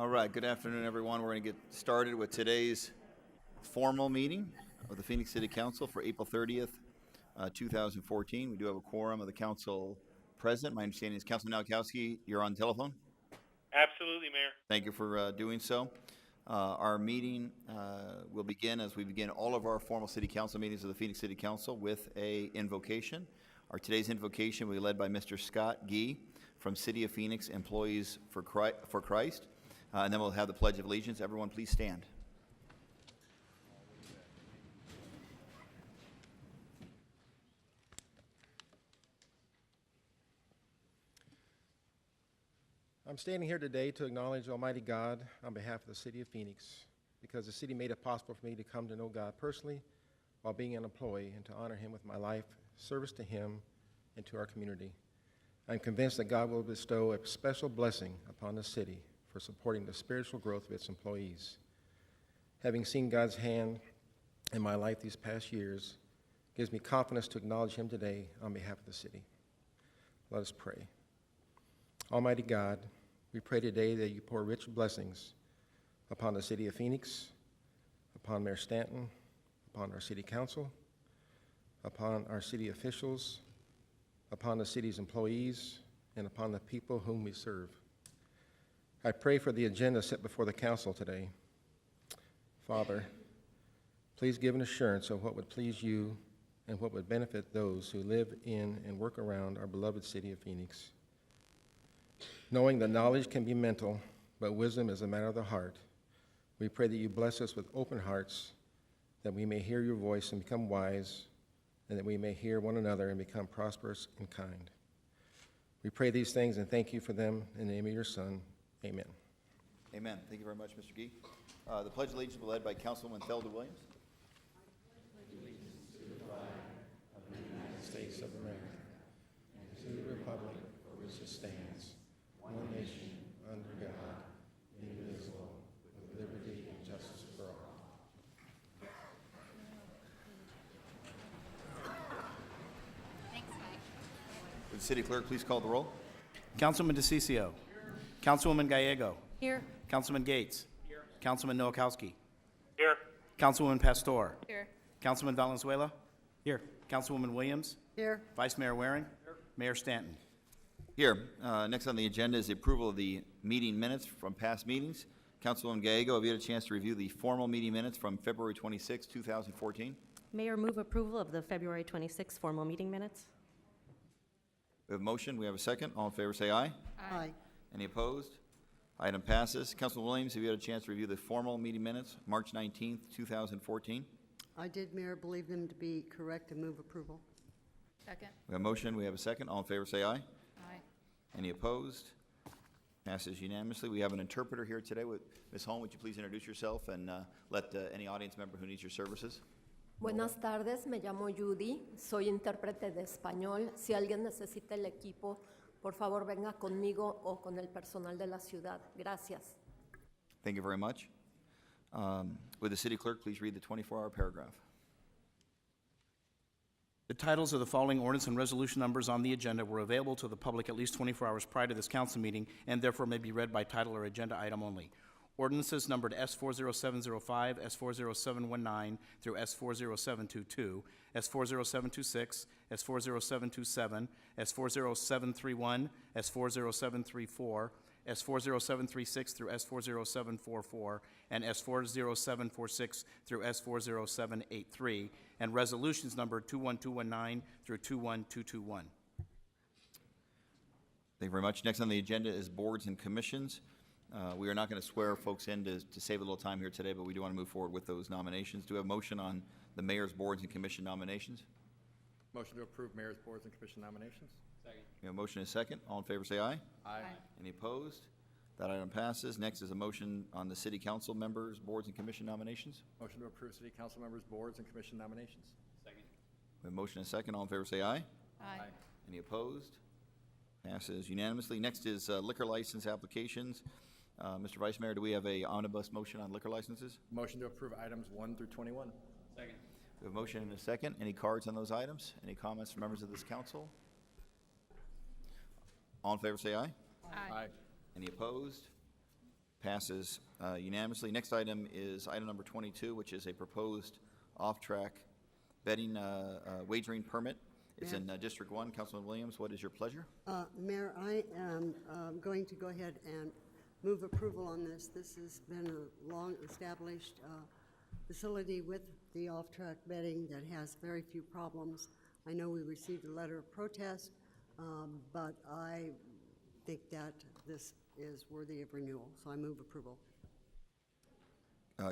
All right, good afternoon, everyone. We're going to get started with today's formal meeting of the Phoenix City Council for April 30th, 2014. We do have a quorum of the council present. My understanding is Councilman Nowakowski, you're on telephone? Absolutely, Mayor. Thank you for doing so. Our meeting will begin, as we begin all of our formal city council meetings of the Phoenix City Council, with a invocation. Our today's invocation will be led by Mr. Scott Gee from City of Phoenix Employees for Christ. And then we'll have the Pledge of Allegiance. Everyone, please stand. I'm standing here today to acknowledge Almighty God on behalf of the City of Phoenix, because the city made it possible for me to come to know God personally while being an employee, and to honor Him with my life, service to Him, and to our community. I'm convinced that God will bestow a special blessing upon the city for supporting the spiritual growth of its employees. Having seen God's hand in my life these past years gives me confidence to acknowledge Him today on behalf of the city. Let us pray. Almighty God, we pray today that you pour rich blessings upon the City of Phoenix, upon Mayor Stanton, upon our City Council, upon our city officials, upon the city's employees, and upon the people whom we serve. I pray for the agenda set before the council today. Father, please give an assurance of what would please you and what would benefit those who live in and work around our beloved city of Phoenix. Knowing that knowledge can be mental, but wisdom is a matter of the heart, we pray that you bless us with open hearts, that we may hear your voice and become wise, and that we may hear one another and become prosperous and kind. We pray these things and thank you for them in the name of your Son. Amen. Amen. Thank you very much, Mr. Gee. The Pledge of Allegiance will be led by Councilwoman Thelda Williams. I pledge allegiance to the flag of the United States of America and to the republic for which it stands, one nation, under God, indivisible, with liberty and justice for all. Would the City Clerk please call the roll? Councilman DeCiccio. Councilwoman Gallego. Here. Councilman Gates. Here. Councilman Nowakowski. Here. Councilwoman Pastor. Here. Councilman Valenzuela. Here. Councilwoman Williams. Here. Vice Mayor Waring. Here. Mayor Stanton. Here. Next on the agenda is the approval of the meeting minutes from past meetings. Councilwoman Gallego, have you had a chance to review the formal meeting minutes from February 26, 2014? Mayor, move approval of the February 26 formal meeting minutes. We have a motion. We have a second. All in favor say aye. Aye. Any opposed? Item passes. Councilman Williams, have you had a chance to review the formal meeting minutes, March 19th, 2014? I did, Mayor, believe them to be correct and move approval. Second. We have a motion. We have a second. All in favor say aye. Aye. Any opposed? Passes unanimously. We have an interpreter here today. With Ms. Holm, would you please introduce yourself and let any audience member who needs your services? Buenas tardes, me llamo Judy, soy intérprete de español. Si alguien necesita el equipo, por favor venga conmigo o con el personal de la ciudad. Gracias. Thank you very much. Would the City Clerk please read the 24-hour paragraph? The titles of the following ordinance and resolution numbers on the agenda were available to the public at least 24 hours prior to this council meeting and therefore may be read by title or agenda item only. Ordinances numbered S40705, S40719 through S40722, S40726, S40727, S40731, S40734, S40736 through S40744, and S40746 through S40783, and resolutions numbered 21219 through 21221. Thank you very much. Next on the agenda is boards and commissions. We are not going to swear folks in to save a little time here today, but we do want to move forward with those nominations. Do we have a motion on the mayor's boards and commission nominations? Motion to approve mayor's boards and commission nominations. Second. We have a motion and a second. All in favor say aye. Aye. Any opposed? That item passes. Next is a motion on the city council members' boards and commission nominations. Motion to approve city council members' boards and commission nominations. Second. We have a motion and a second. All in favor say aye. Aye. Any opposed? Passes unanimously. Next is liquor license applications. Mr. Vice Mayor, do we have a omnibus motion on liquor licenses? Motion to approve items 1 through 21. Second. We have a motion and a second. Any cards on those items? Any comments from members of this council? All in favor say aye. Aye. Any opposed? Passes unanimously. Next item is item number 22, which is a proposed off-track betting wagering permit. It's in District 1. Councilman Williams, what is your pleasure? Mayor, I am going to go ahead and move approval on this. This has been a long-established facility with the off-track betting that has very few problems. I know we received a letter of protest, but I think that this is worthy of renewal, so I move approval.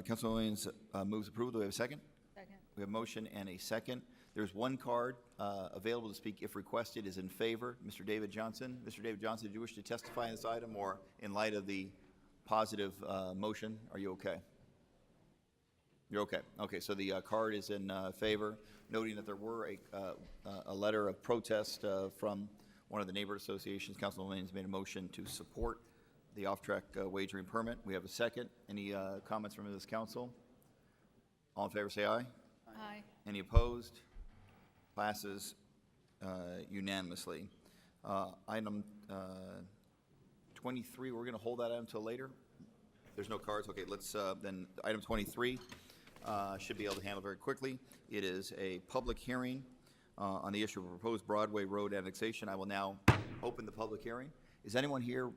Councilman Williams moves approval. Do we have a second? Second. We have a motion and a second. There's one card available to speak if requested is in favor. Mr. David Johnson. Mr. David Johnson, did you wish to testify on this item, or in light of the positive motion, are you okay? You're okay. Okay, so the card is in favor, noting that there were a letter of protest from one of the neighbor associations. Councilman Williams made a motion to support the off-track wagering permit. We have a second. Any comments from this council? All in favor say aye. Aye. Any opposed? Passes unanimously. Item 23, we're going to hold that item until later. There's no cards. Okay, let's then item 23 should be able to handle very quickly. It is a public hearing on the issue of proposed Broadway Road annexation. I will now open the public hearing. Is anyone here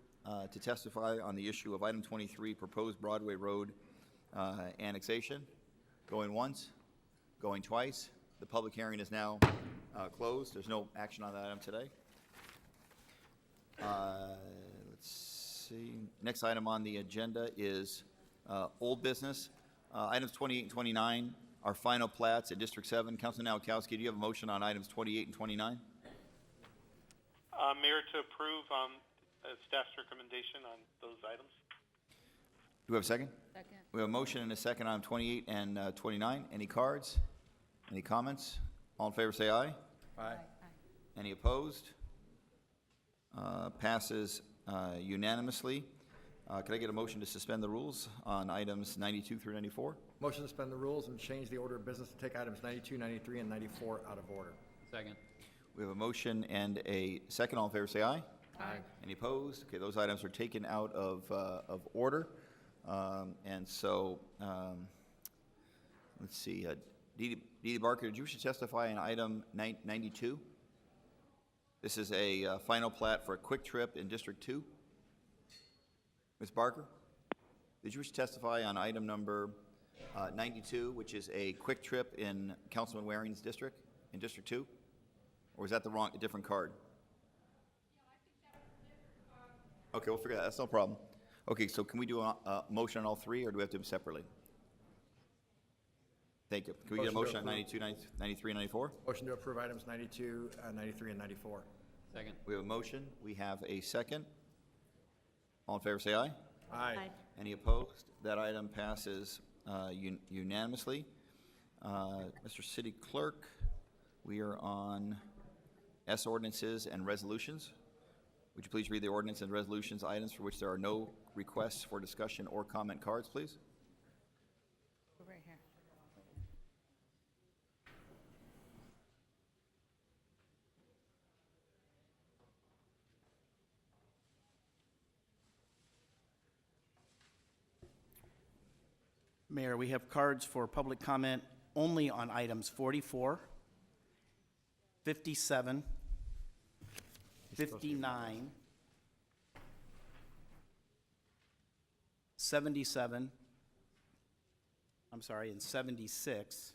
to testify on the issue of item 23, proposed Broadway Road annexation? Going once, going twice. The public hearing is now closed. There's no action on that item today. Let's see. Next item on the agenda is old business. Items 28 and 29 are final plats at District 7. Councilman Nowakowski, do you have a motion on items 28 and 29? Mayor, to approve staff's recommendation on those items. Do we have a second? Second. We have a motion and a second on 28 and 29. Any cards? Any comments? All in favor say aye. Aye. Any opposed? Passes unanimously. Could I get a motion to suspend the rules on items 92 through 94? Motion to suspend the rules and change the order of business to take items 92, 93, and 94 out of order. Second. We have a motion and a second. All in favor say aye. Aye. Any opposed? Okay, those items are taken out of order. And so, let's see, Dee Barker, did you wish to testify on item 92? This is a final plat for a quick trip in District 2. Ms. Barker, did you wish to testify on item number 92, which is a quick trip in Councilman Waring's district, in District 2? Or is that a different card? Okay, we'll figure that. That's no problem. Okay, so can we do a motion on all three, or do we have to do them separately? Thank you. Can we get a motion on 92, 93, and 94? Motion to approve items 92, 93, and 94. Second. We have a motion. We have a second. All in favor say aye. Aye. Any opposed? That item passes unanimously. Mr. City Clerk, we are on S ordinances and resolutions. Would you please read the ordinance and resolutions items for which there are no requests for discussion or comment cards, please? Go right here. Mayor, we have cards for public comment only on items 44, 57, 59, 77, and 76,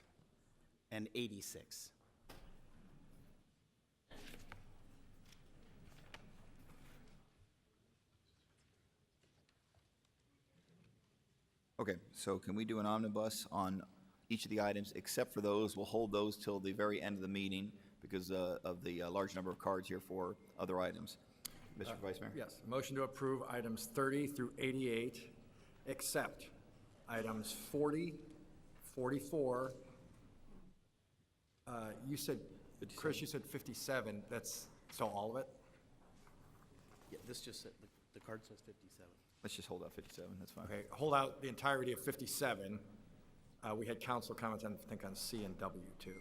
and 86. Okay, so can we do an omnibus on each of the items except for those? We'll hold those till the very end of the meeting because of the large number of cards here for other items. Mr. Vice Mayor? Yes, motion to approve items 30 through 88, except items 40, 44. You said, Chris, you said 57. That's, so all of it? Yeah, this just said, the card says 57. Let's just hold out 57, that's fine. Okay, hold out the entirety of 57. We had council comments, I think, on C and W, too.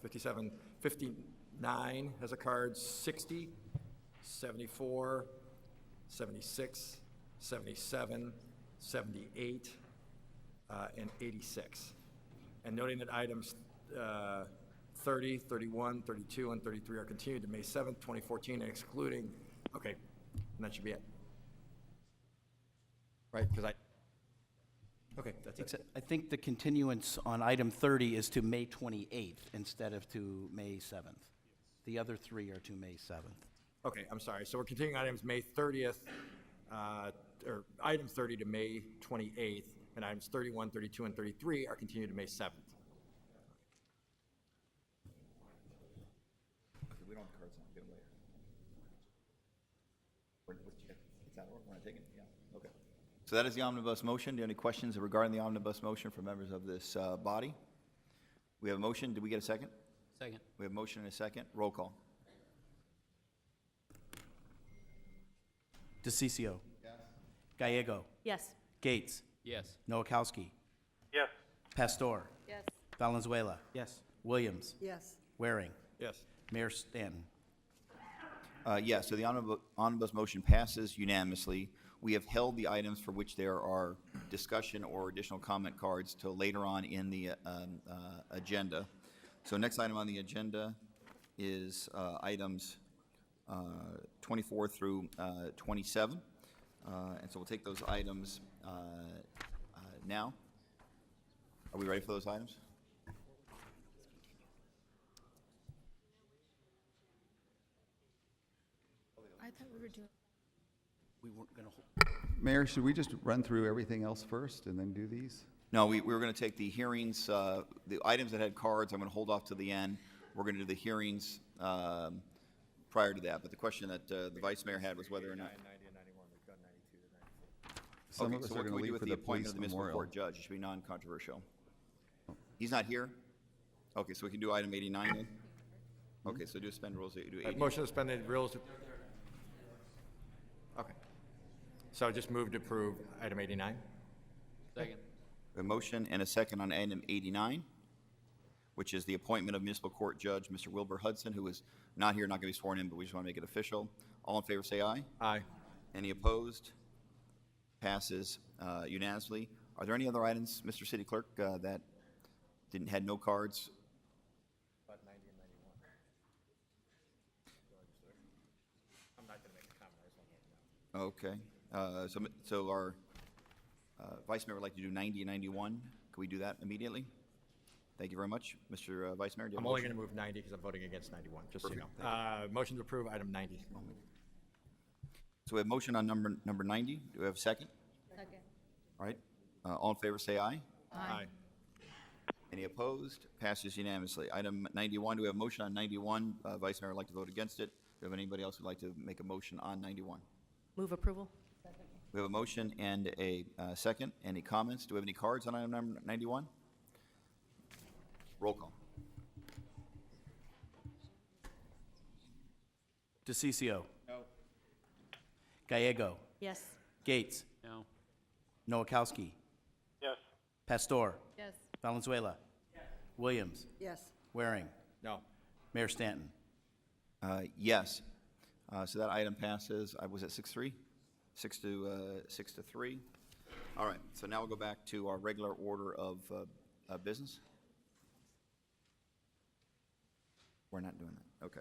57, 59 has a card, 60, 74, 76, 77, 78, and 86. And noting that items 30, 31, 32, and 33 are continued to May 7th, 2014, and excluding, okay, and that should be it. Right, because okay, that's it. Except, I think the continuance on item 30 is to May 28th instead of to May 7th. The other three are to May 7th. Okay, I'm sorry. So we're continuing items May 30th, or item 30 to May 28th, and items 31, 32, and 33 are continued to May 7th. Okay, we don't have the cards on, get them later. It's out of order, we're not taking it, yeah, okay. So that is the omnibus motion. Do you have any questions regarding the omnibus motion from members of this body? We have a motion, did we get a second? Second. We have a motion and a second, roll call. DeCiccio. Yes. Gallego. Yes. Gates. Yes. Noakowski. Yes. Pastor. Yes. Valenzuela. Yes. Williams. Yes. Waring. Yes. Mayor Stanton. Yes, so the omnibus motion passes unanimously. We have held the items for which there are discussion or additional comment cards till later on in the agenda. So next item on the agenda is items 24 through 27. And so we'll take those items now. Are we ready for those items? I thought we were doing. We weren't going to. Mayor, should we just run through everything else first and then do these? No, we were going to take the hearings, the items that had cards, I'm going to hold off to the end. We're going to do the hearings prior to that. But the question that the Vice Mayor had was whether or not. Some Okay, of us so are what can going we to do leave with for the the appointment police of the municipal memorial. court judge? It should be non-controversial. He's not here? Okay, so we can do item 89 then? Okay, so do suspend rules, do 89. Motion to suspend the rules. Okay. So just move to approve item 89. Second. A motion and a second on item 89, which is the appointment of municipal court judge, Mr. Wilbur Hudson, who is not here, not going to be sworn in, but we just want to make it official. All in favor, say aye. Aye. Any opposed? Passes unanimously. Are there any other items, Mr. City Clerk, that had no cards? About 90 and 91. I'm not going to make a comment. I just want to let you know. Okay. So our Vice Mayor would like to do 90 and 91. Can we do that immediately? Thank you very much. Mr. Vice Mayor, do you have I'm a only motion? going to move 90 because I'm voting against 91, just so you Perfect. know. Motion to approve item 90. So we have motion on number 90. Do we have a second? Second. All right. All in favor, say aye. Aye. Any opposed? Passes unanimously. Item 91, do we have a motion on 91? Vice Mayor would like to vote against it. Do we have anybody else who would like to make a motion on 91? Move approval. We have a motion and a second. Any comments? Do we have any cards on item number 91? Roll call. DeCiccio. No. Gallego. Yes. Gates. No. Noakowski. Yes. Pastor. Yes. Valenzuela. Williams. Yes. Waring. No. Mayor Stanton. Yes. So that item passes. Was it 6-3? 6 to 3. All right. So now we'll go back to our regular order of business. We're not doing that. Okay.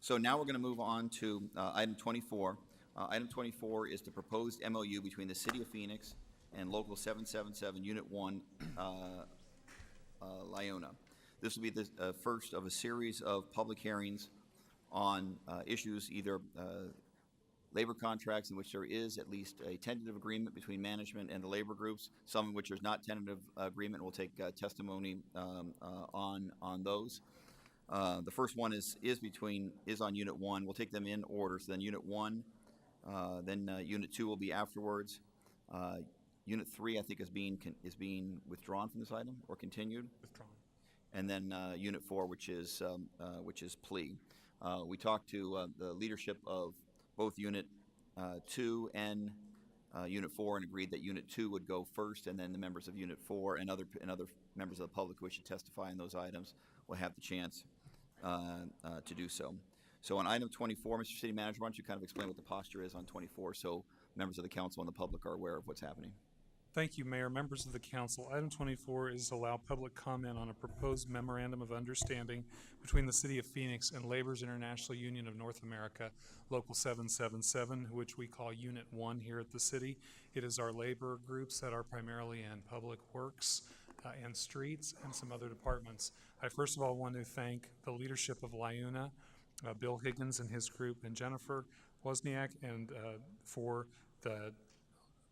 So now we're going to move on to item 24. Item 24 is the proposed MOU between the City of Phoenix and Local 777 Unit 1, Lyona. This will be the first of a series of public hearings on issues, either labor contracts in which there is at least a tentative agreement between management and the labor groups, some in which there's not tentative agreement. We'll take testimony on those. The first one is on Unit 1. We'll take them in order. So then Unit 1, then Unit 2 will be afterwards. Unit 3, I think, is being withdrawn from this item or continued. Withdrawn. And then Unit 4, which is plea. We talked to the leadership of both Unit 2 and Unit 4 and agreed that Unit 2 would go first, and then the members of Unit 4 and other members of the public who wish to testify on those items will have the chance to do so. So on item 24, Mr. City Manager, why don't you kind of explain what the posture is on 24 so members of the council and the public are aware of what's happening? Thank you, Mayor. Members of the council, item 24 is to allow public comment on a proposed memorandum of understanding between the City of Phoenix and Labor's International Union of North America, Local 777, which we call Unit 1 here at the city. It is our labor groups that are primarily in public works and streets and some other departments. I first of all want to thank the leadership of LIUNA, Bill Higgins and his group, and Jennifer Wozniak, and for the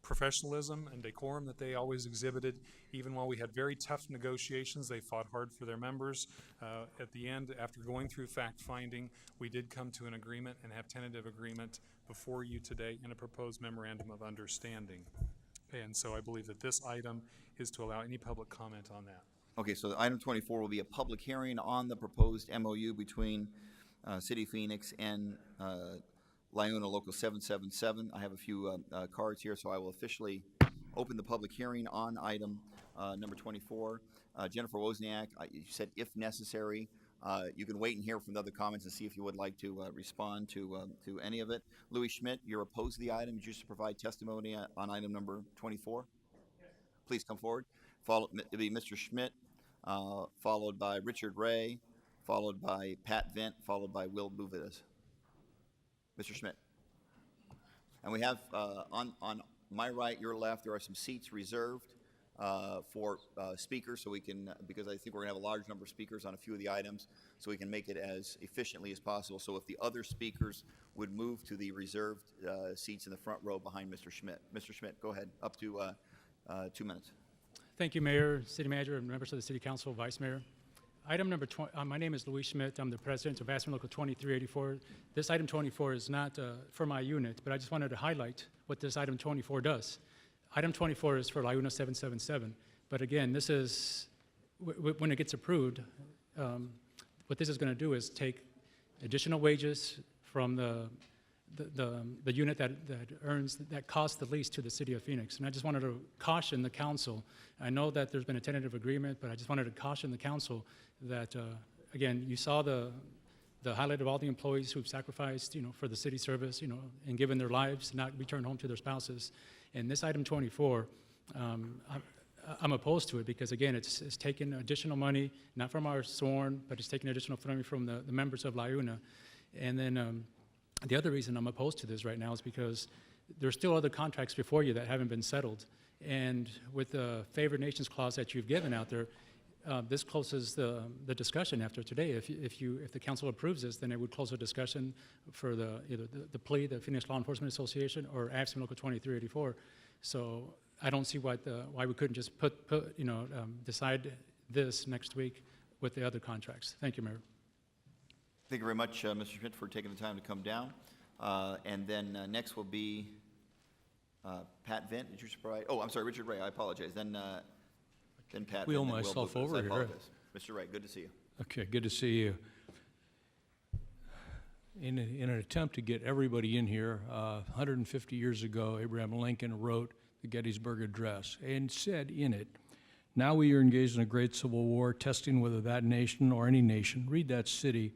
professionalism and decorum that they always exhibited. Even while we had very tough negotiations, they fought hard for their members. At the end, after going through fact-finding, we did come to an agreement and have tentative agreement before you today in a proposed memorandum of understanding. And so I believe that this item is to allow any public comment on that. Okay, so item 24 will be a public hearing on the proposed MOU between City of Phoenix and LIUNA Local 777. I have a few cards here, so I will officially open the public hearing on item number 24. Jennifer Wozniak, you said if necessary. You can wait and hear from the other comments and see if you would like to respond to any of it. Louis Schmidt, you're opposed to the item. You should provide testimony on item number 24. Yes. Please come forward. It'll be Mr. Schmidt, followed by Richard Ray, followed by Pat Vent, followed by Will Buvidas. Mr. Schmidt. And we have on my right, your left, there are some seats reserved for speakers, so we can, because I think we're going to have a large number of speakers on a few of the items, so we can make it as efficiently as possible. So if the other speakers would move to the reserved seats in the front row behind Mr. Schmidt. Mr. Schmidt, go ahead, up to 2 minutes. Thank you, Mayor, City Manager, and members of the City Council, Vice Mayor. Item number 20, my name is Louis Schmidt. I'm the president of AFSCME Local 2384. This item 24 is not for my unit, but I just wanted to highlight what this item 24 does. Item 24 is for LIUNA 777. But again, this is, when it gets approved, what this is going to do is take additional wages from the unit that costs the least to the City of Phoenix. And I just wanted to caution the council. I know that there's been a tentative agreement, but I just wanted to caution the council that, again, you saw the highlight of all the employees who've sacrificed, for the city service, and given their lives, not returned home to their spouses. And this item 24, I'm opposed to it because, again, it's taking additional money, not from our sworn, but it's taking additional money from the members of LIUNA. And then the other reason I'm opposed to this right now is because there's still other contracts before you that haven't been settled. And with the favored nations clause that you've given out there, this closes the discussion after today. If the council approves this, then it would close the discussion for either the plea, the Phoenix Law Enforcement Association, or AFSCME Local 2384. So I don't see why we couldn't just decide this next week with the other contracts. Thank you, Mayor. Thank you very much, Mr. Schmidt, for taking the time to come down. And then next will be Pat Vent. Did you provide? Oh, I'm sorry, Richard Ray. I apologize. Then Pat. Wheel and then myself Will over I here. apologize. Mr. Ray, good to see you. Okay, good to see you. In an attempt to get everybody in here, 150 years ago, Abraham Lincoln wrote the Gettysburg Address and said in it, "Now we are engaged in a great civil war, testing whether that nation or any nation, read that city,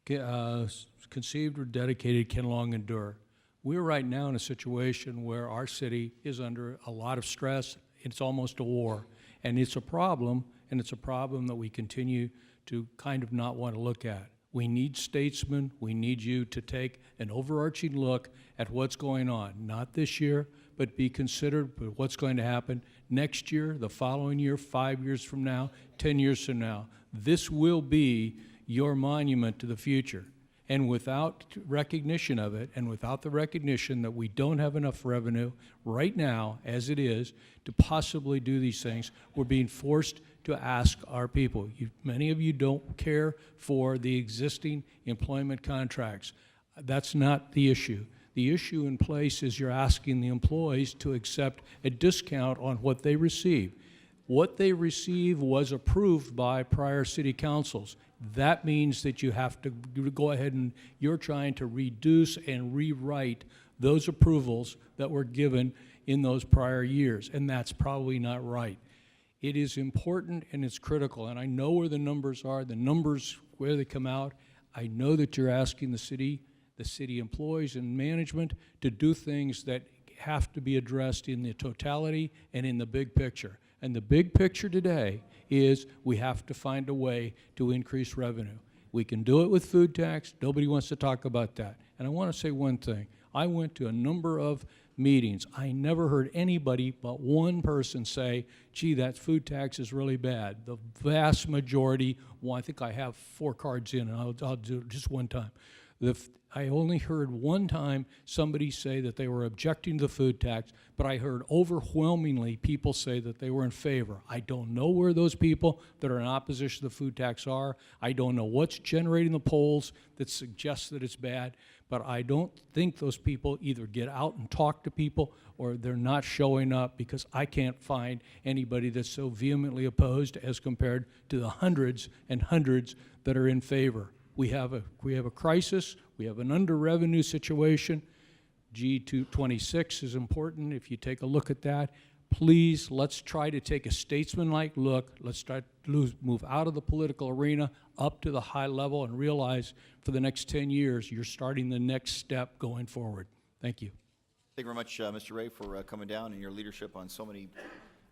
conceived or dedicated, can long endure." We're right now in a situation where our city is under a lot of stress. It's almost a war. And it's a problem, and it's a problem that we continue to kind of not want to look at. We need statesmen. We need you to take an overarching look at what's going on, not this year, but be considered but what's going to happen next year, the following year, 5 years from now, 10 years from now. This will be your monument to the future. And without recognition of it, and without the recognition that we don't have enough revenue right now, as it is, to possibly do these things, we're being forced to ask our people. Many of you don't care for the existing employment contracts. That's not the issue. The issue in place is you're asking the employees to accept a discount on what they receive. What they receive was approved by prior city councils. That means that you have to go ahead and you're trying to reduce and rewrite those approvals that were given in those prior years, and that's probably not right. It is important and it's critical, and I know where the numbers are, where they come out. I know that you're asking the city employees and management to do things that have to be addressed in the totality and in the big picture. And the big picture today is we have to find a way to increase revenue. We can do it with food tax. Nobody wants to talk about that. And I want to say one thing. I went to a number of meetings. I never heard anybody but one person say, gee, that food tax is really bad. The vast majority, well, I think I have 4 cards in, and I'll do it just one time. I only heard one time somebody say that they were objecting to the food tax, but I heard overwhelmingly people say that they were in favor. I don't know where those people that are in opposition to the food tax are. I don't know what's generating the polls that suggest that it's bad, but I don't think those people either get out and talk to people or they're not showing up, because I can't find anybody that's so vehemently opposed as compared to the hundreds and hundreds that are in favor. We have a crisis. We have an under-revenue situation. G226 is important. If you take a look at that, please, let's try to take a statesman-like look. Let's try to move out of the political arena up to the high level and realize for the next 10 years, you're starting the next step going forward. Thank you. Thank you very much, Mr. Ray, for coming down and your leadership on so many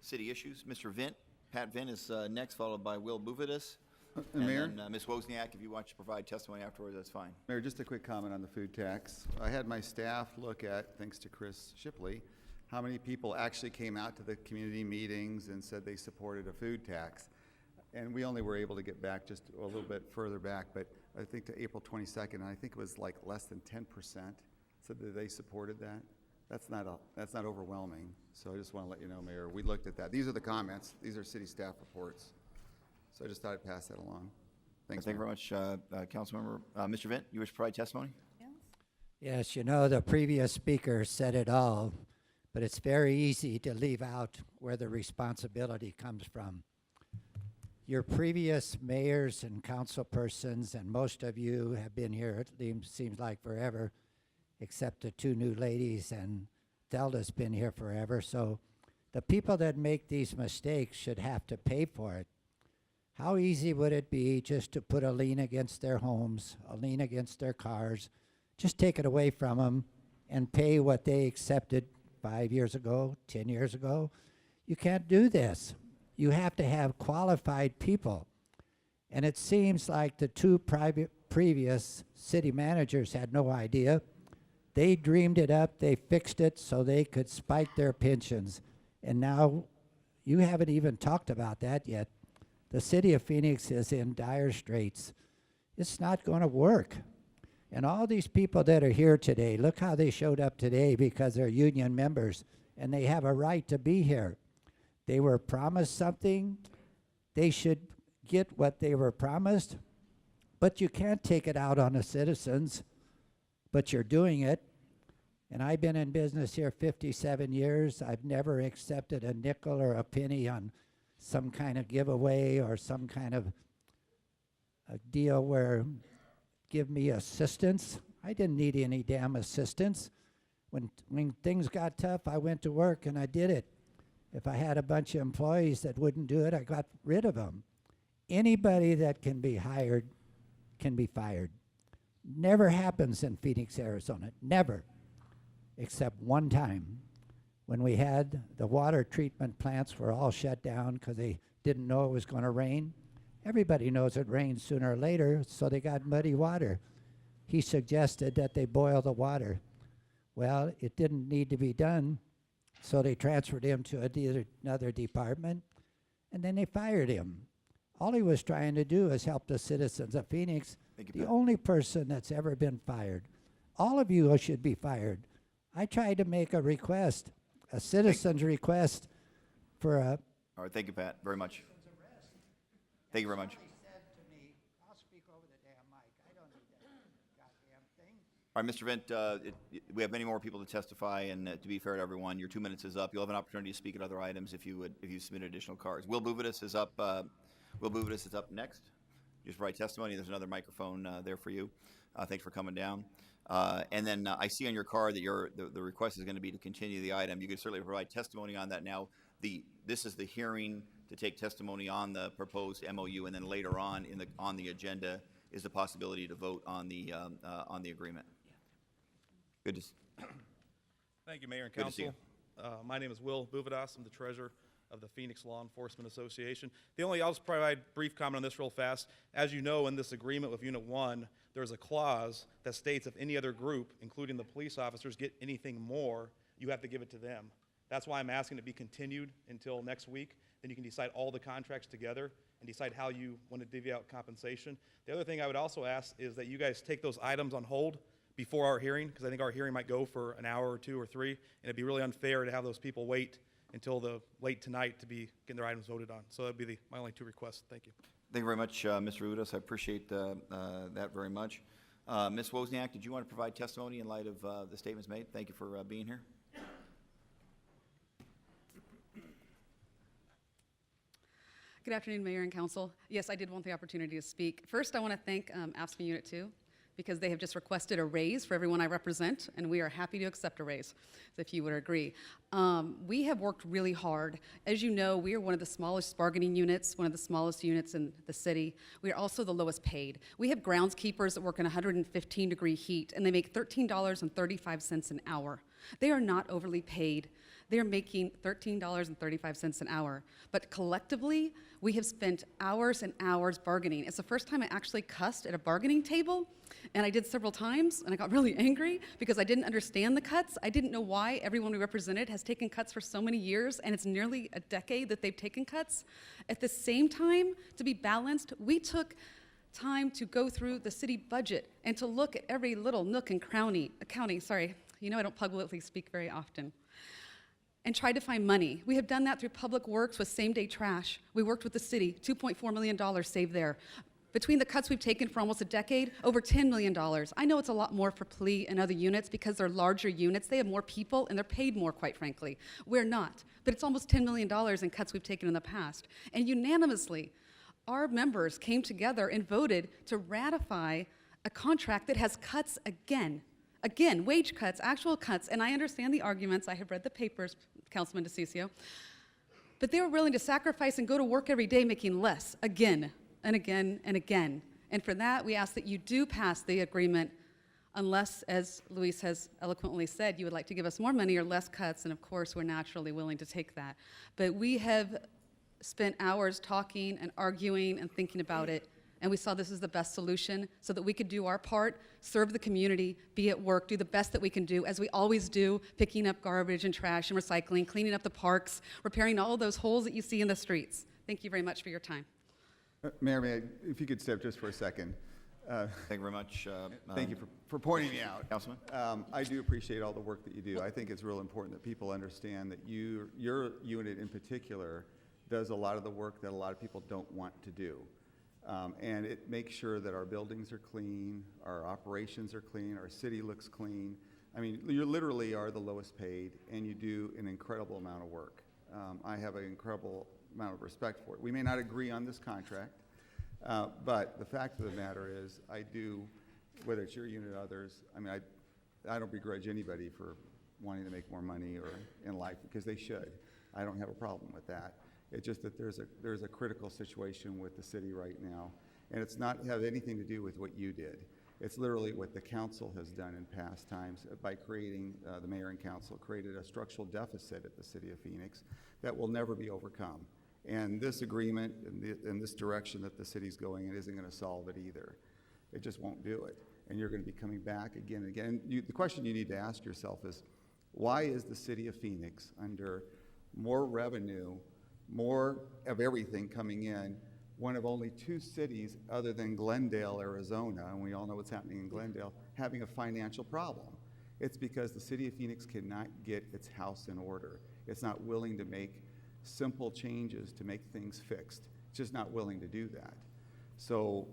city issues. Mr. Vint, Pat Vint is next, followed by Will Buvidis. And Mayor? then Ms. Wozniak, if you want to provide testimony afterwards, that's fine. Mayor, just a quick comment on the food tax. I had my staff look at, thanks to Chris Shipley, how many people actually came out to the community meetings and said they supported a food tax. And we only were able to get back just a little bit further back, but I think to April 22nd, and I think it was like less than 10% said that they supported that. That's not overwhelming. So I just want to let you know, Mayor, we looked at that. These are the comments. These are city staff reports. So I just thought I'd pass that along. Thanks. Thank you very much, Councilmember. Mr. Vint, you wish to provide testimony? Yes, you know, the previous speaker said it all, but it's very easy to leave out where the responsibility comes from. Your previous mayors and council persons, and most of you have been here, it seems like forever, except the 2 new ladies, and Thelda's been here forever. So the people that make these mistakes should have to pay for it. How easy would it be just to put a lien against their homes, a lien against their cars, just take it away from them and pay what they accepted 5 years ago, 10 years ago? You can't do this. You have to have qualified people. And it seems like the 2 previous city managers had no idea. They dreamed it up, they fixed it so they could spike their pensions. And now you haven't even talked about that yet. The city of Phoenix is in dire straits. It's not going to work. And all these people that are here today, look how they showed up today because they're union members and they have a right to be here. They were promised something. They should get what they were promised. But you can't take it out on the citizens, but you're doing it. And I've been in business here 57 years. I've never accepted a nickel or a penny on some kind of giveaway or some kind of a deal where give me assistance. I didn't need any damn assistance. When things got tough, I went to work and I did it. If I had a bunch of employees that wouldn't do it, I got rid of them. Anybody that can be hired can be fired. Never happens in Phoenix, Arizona. Never. Except one time. When we had the water treatment plants were all shut down because they didn't know it was going to rain. Everybody knows it rains sooner or later, so they got muddy water. He suggested that they boil the water. Well, it didn't need to be done, so they transferred him to another department, and then they fired him. All he was trying to do is help the citizens of Phoenix. The only person that's ever been fired. All of you should be fired. I tried to make a request, a citizen's request for a... All right, thank you, Pat, very much. Thank you very much. I'll speak over the damn mic. I don't need that goddamn thing. All right, Mr. Vint, we have many more people to testify, and to be fair to everyone, your 2 minutes is up. You'll have an opportunity to speak at other items if you submit additional cards. Will Buvidis is up. Will Buvidis is up next. Just write testimony. There's another microphone there for you. Thanks for coming down. And then I see on your card that the request is going to be to continue the item. You can certainly provide testimony on that now. This is the hearing to take testimony on the proposed MOU, and then later on on the agenda is the possibility to vote on the agreement. Good to, Thank you, Mayor and Good to see Council. My name is Will Buvadas. I'm the treasurer of the Phoenix Law Enforcement Association. I'll just provide brief comment on this real fast. As you know, in this agreement with Unit 1, there's a clause that states if any other group, including the police officers, get anything more, you have to give it to them. That's why I'm asking to be continued until next week. Then you can decide all the contracts together and decide how you want to divvy out compensation. The other thing I would also ask is that you guys take those items on hold before our hearing, because I think our hearing might go for an hour or 2 or 3, and it'd be really unfair to have those people wait until the late tonight to be getting their items voted on. So that'd be my only 2 requests. Thank you. thank you very much, Mr. Udas. I appreciate that very much. Ms. Wozniak, did you want to provide testimony in light of the statements made? Thank you for being here. Good afternoon, Mayor and Council. Yes, I did want the opportunity to speak. First, I want to thank AFSCME Unit 2 because they have just requested a raise for everyone I represent, and we are happy to accept a raise, if you would agree. We have worked really hard. As you know, we are one of the smallest bargaining units, one of the smallest units in the city. We are also the lowest paid. We have groundskeepers that work in 115-degree heat, and they make $13.35 an hour. They are not overly paid. They are making $13.35 an hour. But collectively, we have spent hours and hours bargaining. It's the first time I actually cussed at a bargaining table, and I did several times, and I got really angry because I didn't understand the cuts. I didn't know why everyone we represented has taken cuts for so many years, and it's nearly a decade that they've taken cuts. At the same time, to be balanced, we took time to go through the city budget and to look at every little nook and cranny, sorry, you know I don't publicly speak very often, and tried to find money. We have done that through Public Works with same-day trash. We worked with the city, $2.4 million saved there. Between the cuts we've taken for almost a decade, over $10 million. I know it's a lot more for PLE and other units because they're larger units. They have more people and they're paid more, quite frankly. We're not, but it's almost $10 million in cuts we've taken in the past. And unanimously, our members came together and voted to ratify a contract that has cuts again. Again, wage cuts, actual cuts, and I understand the arguments. I have read the papers, Councilman DeCiccio, but they were willing to sacrifice and go to work every day making less, again and again and again. And for that, we ask that you do pass the agreement unless, as Luis has eloquently said, you would like to give us more money or less cuts, and of course, we're naturally willing to take that. But we have spent hours talking and arguing and thinking about it, and we saw this as the best solution so that we could do our part, serve the community, be at work, do the best that we can do, as we always do, picking up garbage and trash and recycling, cleaning up the parks, repairing all of those holes that you see in the streets. Thank you very much for your time. Mayor, if you could step just for a second. Thank you very much. Thank you for pointing me out. Councilman? I do appreciate all the work that you do. I think it's real important that people understand that your unit in particular does a lot of the work that a lot of people don't want to do. And it makes sure that our buildings are clean, our operations are clean, our city looks clean. I mean, you literally are the lowest paid, and you do an incredible amount of work. I have an incredible amount of respect for it. We may not agree on this contract, but the fact of the matter is, I do, whether it's your unit or others, I mean, I don't begrudge anybody for wanting to make more money or in life, because they should. I don't have a problem with that. It's just that there's a critical situation with the city right now, and it's not have anything to do with what you did. It's literally what the council has done in past times by creating, the mayor and council created a structural deficit at the city of Phoenix that will never be overcome. And this agreement and this direction that the city's going in isn't going to solve it either. It just won't do it. And you're going to be coming back again and again. And the question you need to ask yourself is, why is the city of Phoenix under more revenue, more of everything coming in, one of only 2 cities other than Glendale, Arizona, and we all know what's happening in Glendale, having a financial problem? It's because the city of Phoenix cannot get its house in order. It's not willing to make simple changes to make things fixed. It's just not willing to do that. So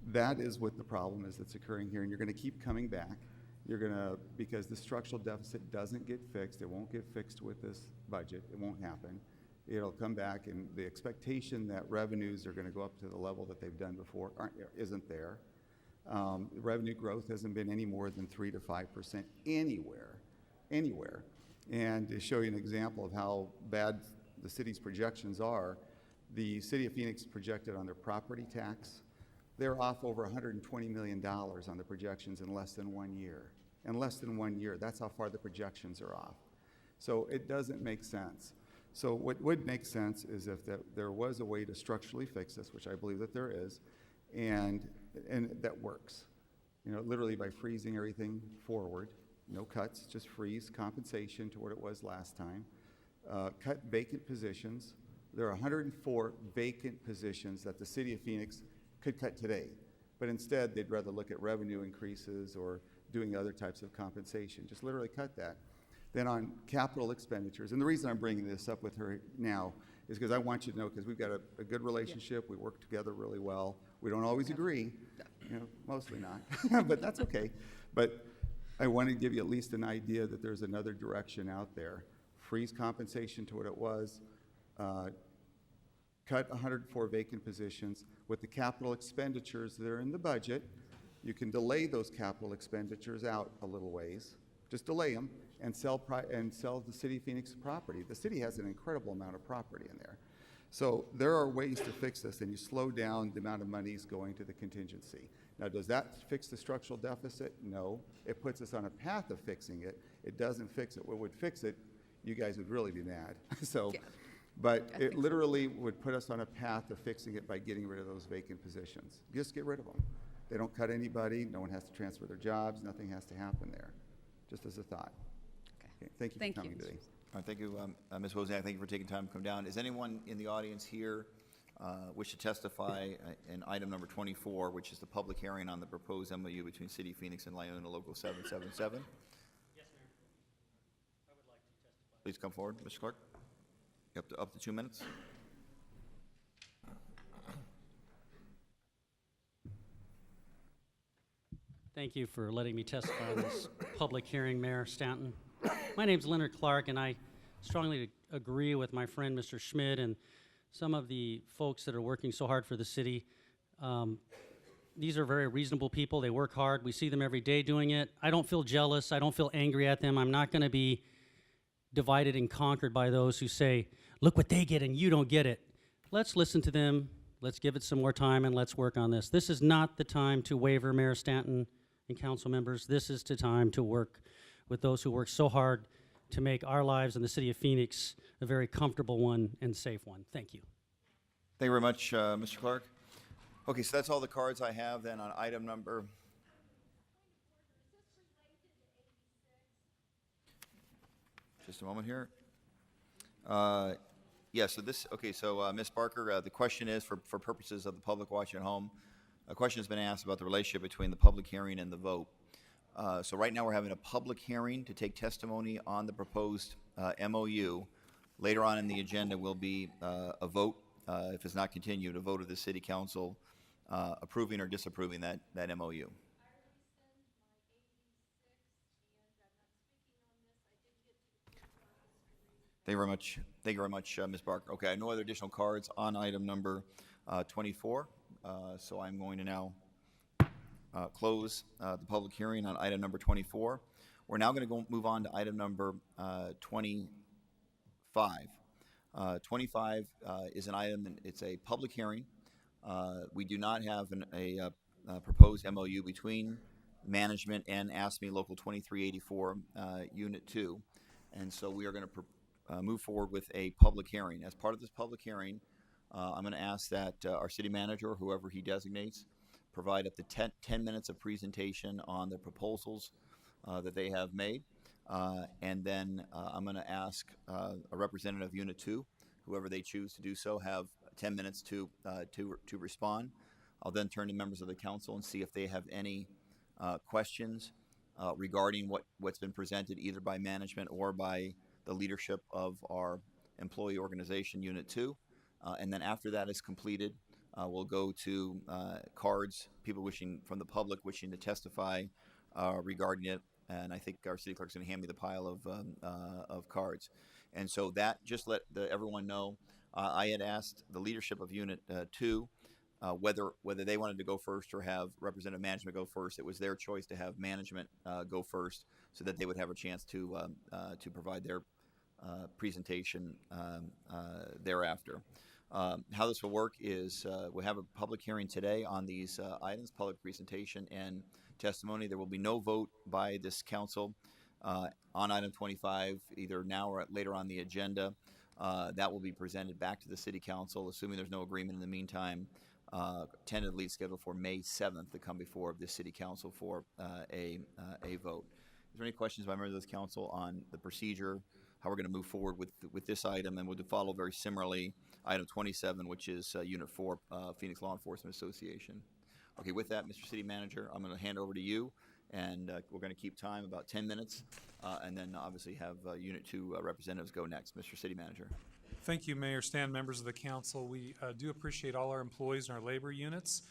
that is what the problem is that's occurring here, and you're going to keep coming back. You're going to, because the structural deficit doesn't get fixed, it won't get fixed with this budget, it won't happen. It'll come back, and the expectation that revenues are going to go up to the level that they've done before isn't there. Revenue growth hasn't been any more than 3 to 5% anywhere. And to show you an example of how bad the city's projections are, the city of Phoenix projected on their property tax They're off over $120 million on the projections in less than 1 year. In less than 1 year, that's how far the projections are off. So it doesn't make sense. So what would make sense is if there was a way to structurally fix this, which I believe that there is, and that works. You know, literally by freezing everything forward, no cuts, just freeze compensation to what it was last time. Cut vacant positions. There are 104 vacant positions that the city of Phoenix could cut today, but instead they'd rather look at revenue increases or doing other types of compensation. Just literally cut that. Then on capital expenditures, and the reason I'm bringing this up with her now is because I want you to know, because we've got a good relationship, we work together really well. We don't always agree, you know, mostly not, but that's okay. But I want to give you at least an idea that there's another direction out there. Freeze compensation to what it was, cut 104 vacant positions. With the capital expenditures that are in the budget, you can delay those capital expenditures out a little ways. Just delay them and sell the city of Phoenix property. The city has an incredible amount of property in there. So there are ways to fix this, and you slow down the amount of monies going to the contingency. Now, does that fix the structural deficit? No. It puts us on a path of fixing it. It doesn't fix it. What would fix it, you guys would really be mad. So, yeah. But it literally would put us on a path of fixing it by getting rid of those vacant positions. Just get rid of them. They don't cut anybody. No one has to transfer their jobs. Nothing has to happen there. Just as a thought. Okay. Thank you for coming today. All right, thank you, Ms. Wozniak. Thank you for taking time to come down. Is anyone in the audience here wish to testify in item number 24, which is the public hearing on the proposed MOU between City of Phoenix and Lyona Local 777? Yes, Mayor. I would like to testify. Please come forward, Mr. Clark. Up to 2 minutes. Thank you for letting me testify on this public hearing, Mayor Stanton. My name's Leonard Clark, and I strongly agree with my friend, Mr. Schmidt, and some of the folks that are working so hard for the city. These are very reasonable people. They work hard. We see them every day doing it. I don't feel jealous. I don't feel angry at them. I'm not going to be divided and conquered by those who say, look what they get and you don't get it. Let's listen to them. Let's give it some more time, and let's work on this. This is not the time to waver, Mayor Stanton and council members. This is the time to work with those who work so hard to make our lives in the city of Phoenix a very comfortable one and safe one. Thank you. Thank you very much, Mr. Clark. Okay, so that's all the cards I have then on item number. Just a moment here. Yeah, so this, okay, so Ms. Barker, the question is for purposes of the public watching at home, a question has been asked about the relationship between the public hearing and the vote. So right now we're having a public hearing to take testimony on the proposed MOU. Later on in the agenda will be a vote, if it's not continued, a vote of the City Council approving or disapproving that MOU. Thank you very much. Thank you very much, Ms. Barker. Okay, I have no other additional cards on item number 24, so I'm going to now close the public hearing on item number 24. We're now going to move on to item number 25. 25 is an item, and it's a public hearing. We do not have a proposed MOU between management and AFSCME Local 2384 Unit 2, and so we are going to move forward with a public hearing. As part of this public hearing, I'm going to ask that our city manager, or whoever he designates, provide up to 10 minutes of presentation on the proposals that they have made. And then I'm going to ask a representative of Unit 2, whoever they choose to do so, have 10 minutes to respond. I'll then turn to members of the council and see if they have any questions regarding what's been presented either by management or by the leadership of our employee organization, Unit 2. And then after that is completed, we'll go to cards, people from the public wishing to testify regarding it. And I think our city clerk's going to hand me the pile of cards. And so that, just let everyone know, I had asked the leadership of Unit 2 whether they wanted to go first or have representative management go first. It was their choice to have management go first so that they would have a chance to provide their presentation thereafter. How this will work is we'll have a public hearing today on these items, public presentation and testimony. There will be no vote by this council on item 25, either now or later on the agenda. That will be presented back to the city council, assuming there's no agreement in the meantime, tentatively scheduled for May 7th to come before the city council for a vote. Is there any questions by members of this council on the procedure, how we're going to move forward with this item? And we'll follow very similarly item 27, which is Unit 4, Phoenix Law Enforcement Association. Okay, with that, Mr. City Manager, I'm going to hand over to you, and we're going to keep time about 10 minutes, and then obviously have Unit 2 representatives go next. Mr. City Manager. Thank you, Mayor Stan, members of the council. We do appreciate all our employees and our labor units.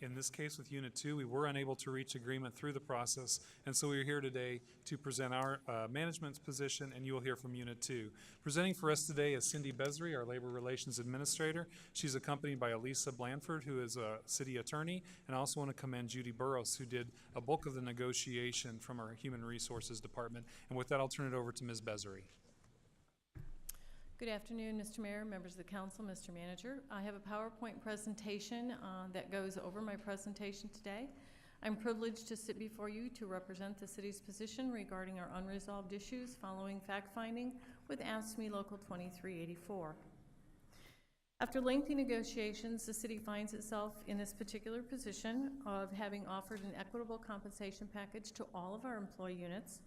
In this case with Unit 2, we were unable to reach agreement through the process, and so we're here today to present our management's position, and you will hear from Unit 2. Presenting for us today is Cindy Besry, our Labor Relations Administrator. She's accompanied by Elisa Blanford, who is a city attorney, and I also want to commend Judy Burrows, who did a bulk of the negotiation from our Human Resources Department. And with that, I'll turn it over to Ms. Besry. Good afternoon, Mr. Mayor, members of the council, Mr. Manager. I have a PowerPoint presentation that goes over my presentation today. I'm privileged to sit before you to represent the city's position regarding our unresolved issues following fact-finding with AFSCME Local 2384. After lengthy negotiations, the city finds itself in this particular position of having offered an equitable compensation package to all of our employee units.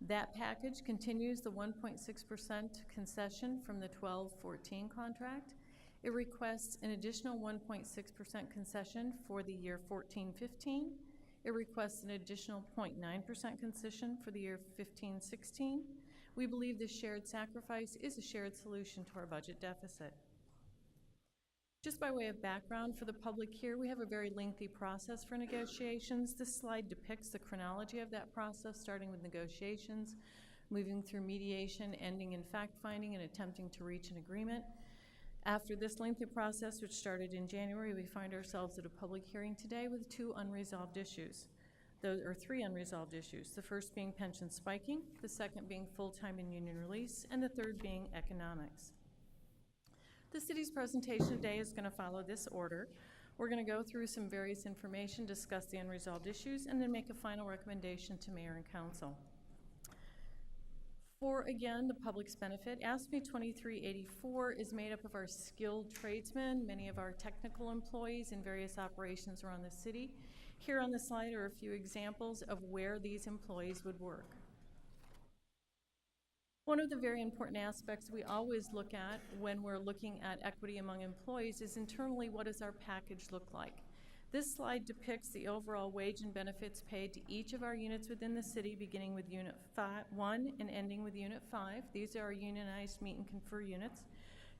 That package continues the 1.6% concession from the 12-14 contract. It requests an additional 1.6% concession for the year 14-15. It requests an additional 0.9% concession for the year 15-16. We believe this shared sacrifice is a shared solution to our budget deficit. Just by way of background for the public here, we have a very lengthy process for negotiations. This slide depicts the chronology of that process, starting with negotiations, moving through mediation, ending in fact-finding, and attempting to reach an agreement. After this lengthy process, which started in January, we find ourselves at a public hearing today with three unresolved issues. The first being pension spiking, the second being full-time and union release, and the third being economics. The city's presentation today is going to follow this order. We're going to go through some various information, discuss the unresolved issues, and then make a final recommendation to Mayor and Council. For, again, the public's benefit, AFSCME 2384 is made up of our skilled tradesmen, many of our technical employees in various operations around the city. Here on the slide are a few examples of where these employees would work. One of the very important aspects we always look at when we're looking at equity among employees is internally, what does our package look like? This slide depicts the overall wage and benefits paid to each of our units within the city, beginning with Unit 1 and ending with Unit 5. These are our unionized meet and confer units.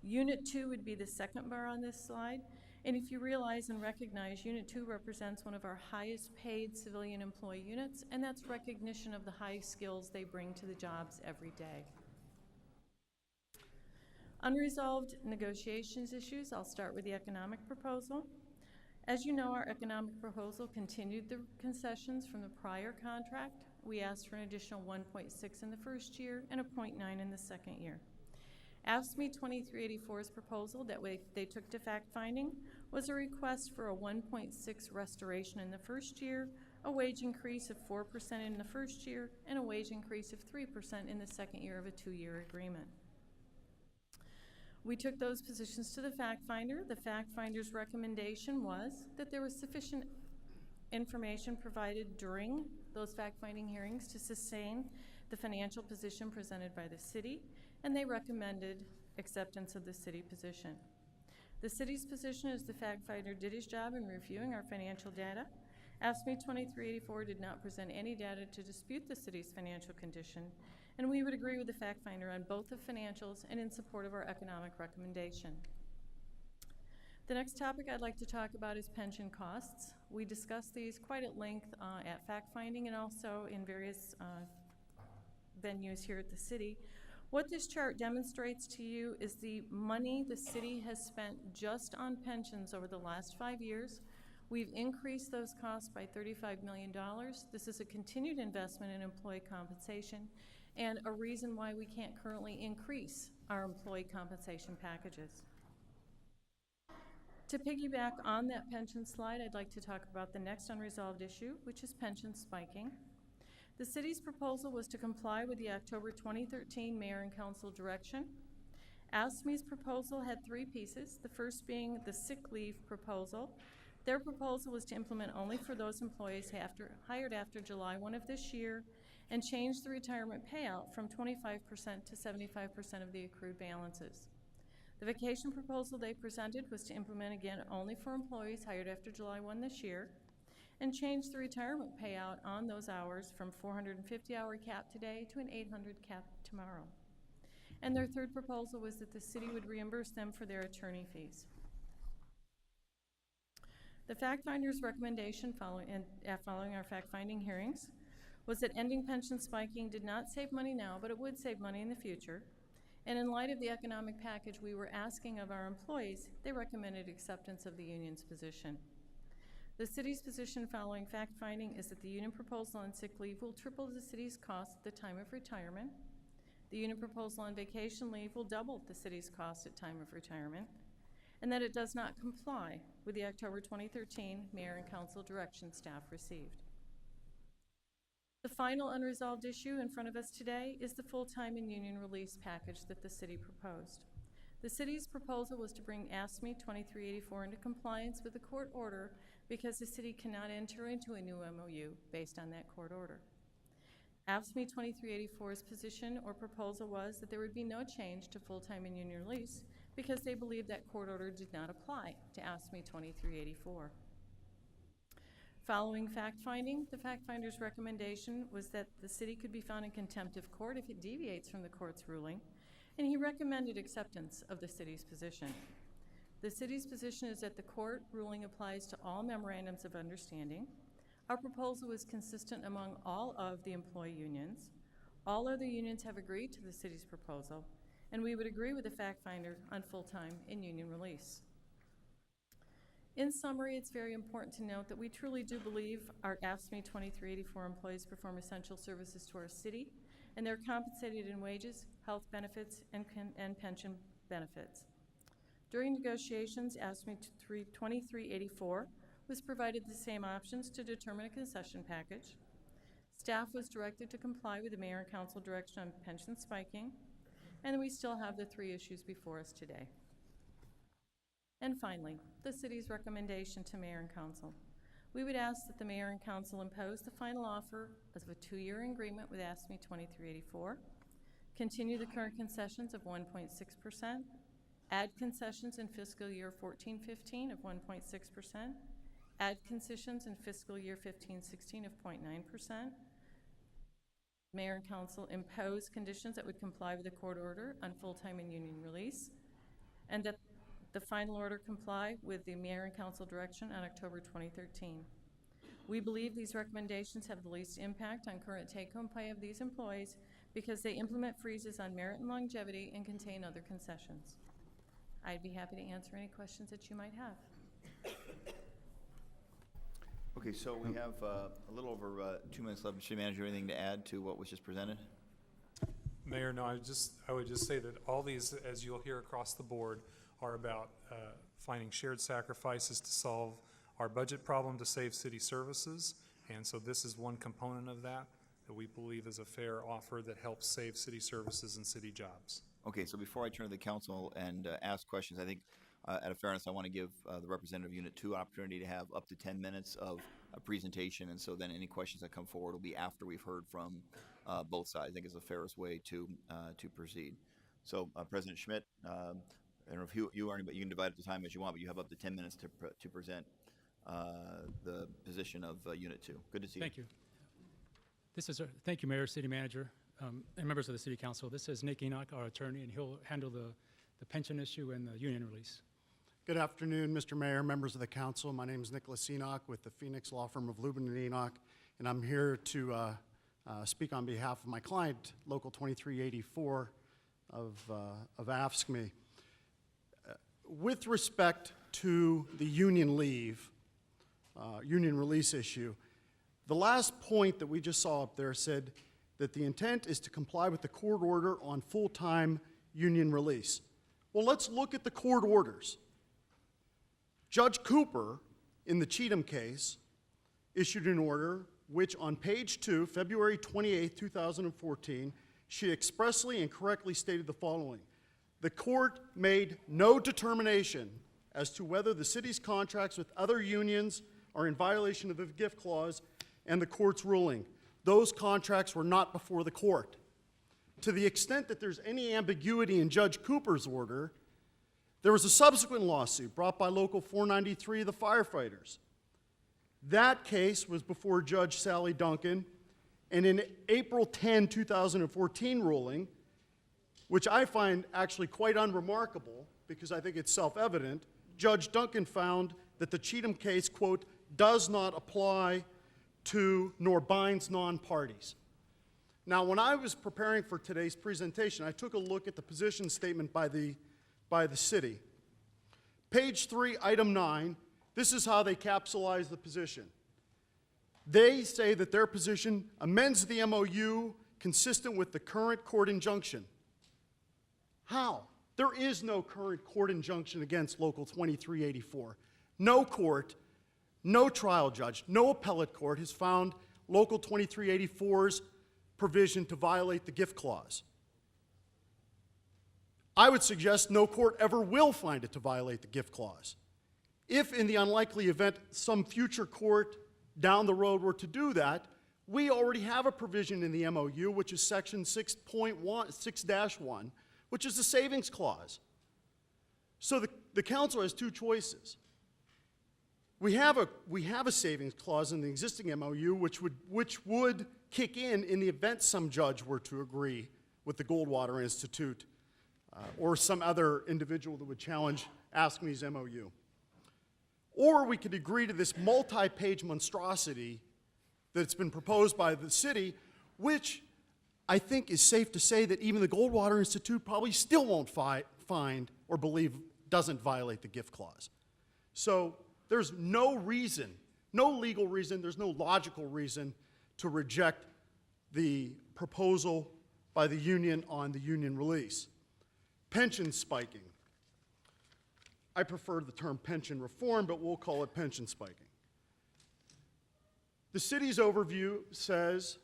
Unit 2 would be the second bar on this slide. And if you realize and recognize, Unit 2 represents one of our highest paid civilian employee units, and that's recognition of the high skills they bring to the jobs every day. Unresolved negotiations issues, I'll start with the economic proposal. As you know, our economic proposal continued the concessions from the prior contract. We asked for an additional 1.6 in the first year and a 0.9 in the second year. AFSCME 2384's proposal that they took to fact-finding was a request for a 1.6 restoration in the first year, a wage increase of 4% in the first year, and a wage increase of 3% in the second year of a 2-year agreement. We took those positions to the fact finder. The fact finder's recommendation was that there was sufficient information provided during those fact-finding hearings to sustain the financial position presented by the city, and they recommended acceptance of the city position. The city's position is the fact finder did his job in reviewing our financial data. AFSCME 2384 did not present any data to dispute the city's financial condition, and we would agree with the fact finder on both the financials and in support of our economic recommendation. The next topic I'd like to talk about is pension costs. We discussed these quite at length at fact finding and also in various venues here at the city. What this chart demonstrates to you is the money the city has spent just on pensions over the last 5 years. We've increased those costs by $35 million. This is a continued investment in employee compensation and a reason why we can't currently increase our employee compensation packages. To piggyback on that pension slide, I'd like to talk about the next unresolved issue, which is pension spiking. The city's proposal was to comply with the October 2013 Mayor and Council direction. AFSCME's proposal had three pieces, the first being the sick leave proposal. Their proposal was to implement only for those employees hired after July 1 of this year and change the retirement payout from 25% to 75% of the accrued balances. The vacation proposal they presented was to implement again only for employees hired after July 1 this year and change the retirement payout on those hours from 450-hour cap today to an 800 cap tomorrow. And their third proposal was that the city would reimburse them for their attorney fees. The fact finder's recommendation following our fact-finding hearings was that ending pension spiking did not save money now, but it would save money in the future. And in light of the economic package we were asking of our employees, they recommended acceptance of the union's position. The city's position following fact-finding is that the union proposal on sick leave will triple the city's cost at the time of retirement. The union proposal on vacation leave will double the city's cost at time of retirement, and that it does not comply with the October 2013 Mayor and Council direction staff received. The final unresolved issue in front of us today is the full-time and union release package that the city proposed. The city's proposal was to bring AFSCME 2384 into compliance with the court order because the city cannot enter into a new MOU based on that court order. AFSCME 2384's position or proposal was that there would be no change to full-time and union release because they believed that court order did not apply to AFSCME 2384. Following fact-finding, the fact-finder's recommendation was that the city could be found in contempt of court if it deviates from the court's ruling, and he recommended acceptance of the city's position. The city's position is that the court ruling applies to all memorandums of understanding. Our proposal is consistent among all of the employee unions. All other unions have agreed to the city's proposal, and we would agree with the fact-finder on full-time and union release. In summary, it's very important to note that we truly do believe our AFSCME 2384 employees perform essential services to our city, and they're compensated in wages, health benefits, and pension benefits. During negotiations, AFSCME 2384 was provided the same options to determine a concession package. Staff was directed to comply with the Mayor and Council direction on pension spiking, and we still have the three issues before us today. And finally, the city's recommendation to Mayor and Council. We would ask that the Mayor and Council impose the final offer of a 2-year agreement with AFSCME 2384, continue the current concessions of 1.6%, add concessions in fiscal year 14-15 of 1.6%, add concessions in fiscal year 15-16 of 0.9%, Mayor and Council impose conditions that would comply with the court order on full-time and union release, and that the final order comply with the Mayor and Council direction on October 2013. We believe these recommendations have the least impact on current take-home pay of these employees because they implement freezes on merit and longevity and contain other concessions. I'd be happy to answer any questions that you might have. Okay, so we have a little over 2 minutes left. City Manager, anything to add to what was just presented? Mayor, no, I would just say that all these, as you'll hear across the board, are about finding shared sacrifices to solve our budget problem to save city services. And so this is one component of that we believe is a fair offer that helps save city services and city jobs. Okay, so before I turn to the council and ask questions, I think out of fairness, I want to give the representative of Unit 2 opportunity to have up to 10 minutes of a presentation, and so then any questions that come forward will be after we've heard from both sides. I think it's the fairest way to proceed. So President Schmidt, I don't know if you are, but you can divide up the time as you want, but you have up to 10 minutes to present the position of Unit 2. Good to see you. Thank you. Thank you, Mayor, City Manager, and members of the City Council. This is Nick Enoch, our attorney, and he'll handle the pension issue and the union release. Good afternoon, Mr. Mayor, members of the council. My name is Nicholas Enoch with the Phoenix law firm of Lubin and Enoch, and I'm here to speak on behalf of my client, Local 2384 of AFSCME. With respect to the union leave, union release issue, the last point that we just saw up there said that the intent is to comply with the court order on full-time union release. Well, let's look at the court orders. Judge Cooper, in the Cheatham case, issued an order which on page 2, February 28, 2014, she expressly and correctly stated the following: the court made no determination as to whether the city's contracts with other unions are in violation of the gift clause and the court's ruling. Those contracts were not before the court. To the extent that there's any ambiguity in Judge Cooper's order, there was a subsequent lawsuit brought by Local 493, the firefighters. That case was before Judge Sally Duncan, and in April 10, 2014 ruling, which I find actually quite unremarkable because I think it's self-evident, Judge Duncan found that the Cheatham case, quote, does not apply to nor binds non-parties. Now, when I was preparing for today's presentation, I took a look at the position statement by the city. Page 3, item 9, this is how they capsulize the position. They say that their position amends the MOU consistent with the current court injunction. How? There is no current court injunction against Local 2384. No court, no trial judge, no appellate court has found Local 2384's provision to violate the gift clause. I would suggest no court ever will find it to violate the gift clause. If in the unlikely event some future court down the road were to do that, we already have a provision in the MOU, which is section 6-1, which is the savings clause. So the council has two choices. We have a savings clause in the existing MOU, which would kick in the event some judge were to agree with the Goldwater Institute or some other individual that would challenge AFSCME's MOU. Or we could agree to this multi-page monstrosity that's been proposed by the city, which I think is safe to say that even the Goldwater Institute probably still won't find or believe doesn't violate the gift clause. So there's no reason, no legal reason, there's no logical reason to reject the proposal by the union on the union release. Pension spiking. I prefer the term pension reform, but we'll call it pension spiking. The city's overview says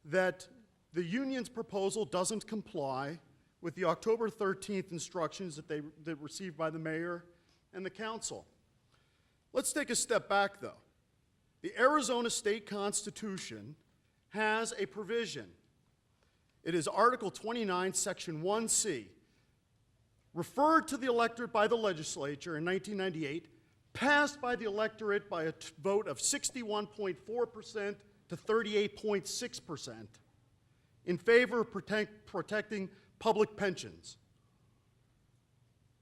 that the union's proposal doesn't comply with the October 13th instructions that they received by the mayor and the council. Let's take a step back, though. The Arizona State Constitution has a provision. It is Article 29, Section 1C, referred to the electorate by the legislature in 1998, passed by the electorate by a vote of 61.4% to 38.6% in favor of protecting public pensions.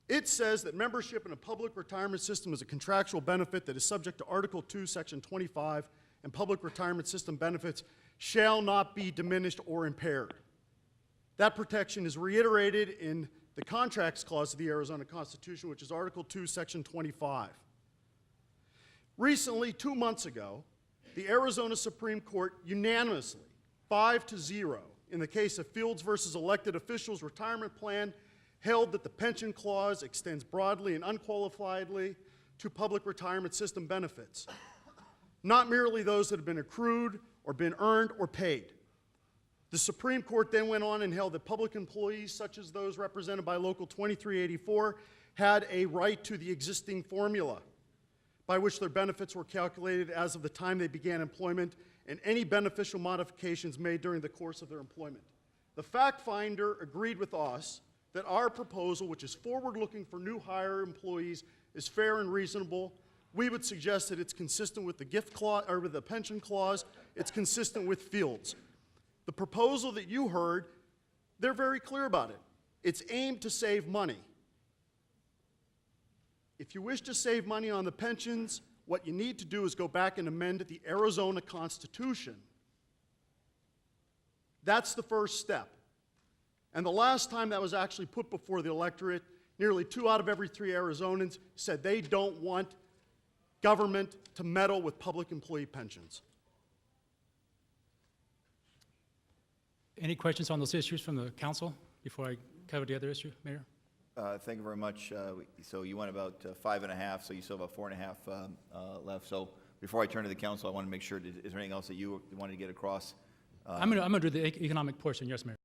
It says that membership in a public retirement system is a contractual benefit that is subject to Article 2, Section 25, and public retirement system benefits shall not be diminished or impaired. That protection is reiterated in the Contracts Clause of the Arizona Constitution, which is Article 2, Section 25. Recently, 2 months ago, the Arizona Supreme Court unanimously, 5-0, in the case of Fields versus Elected Officials Retirement Plan, held that the pension clause extends broadly and unqualifiedly to public retirement system benefits, not merely those that have been accrued or been earned or paid. The Supreme Court then went on and held that public employees, such as those represented by Local 2384, had a right to the existing formula by which their benefits were calculated as of the time they began employment and any beneficial modifications made during the course of their employment. The fact finder agreed with us that our proposal, which is forward-looking for new hire employees, is fair and reasonable. We would suggest that it's consistent with the gift clause or with the pension clause. It's consistent with Fields. The proposal that you heard, they're very clear about it. It's aimed to save money. If you wish to save money on the pensions, what you need to do is go back and amend the Arizona Constitution. That's the first step. And the last time that was actually put before the electorate, nearly 2 out of every 3 Arizonans said they don't want government to meddle with public employee pensions. Any questions on those issues from the council before I cover the other issue, Mayor? Thank you very much. So you went about 5.5, so you still have about 4.5 left. So before I turn to the council, I want to make sure, is there anything else that you wanted to get across? I'm gonna do the economic portion, yes, Mayor.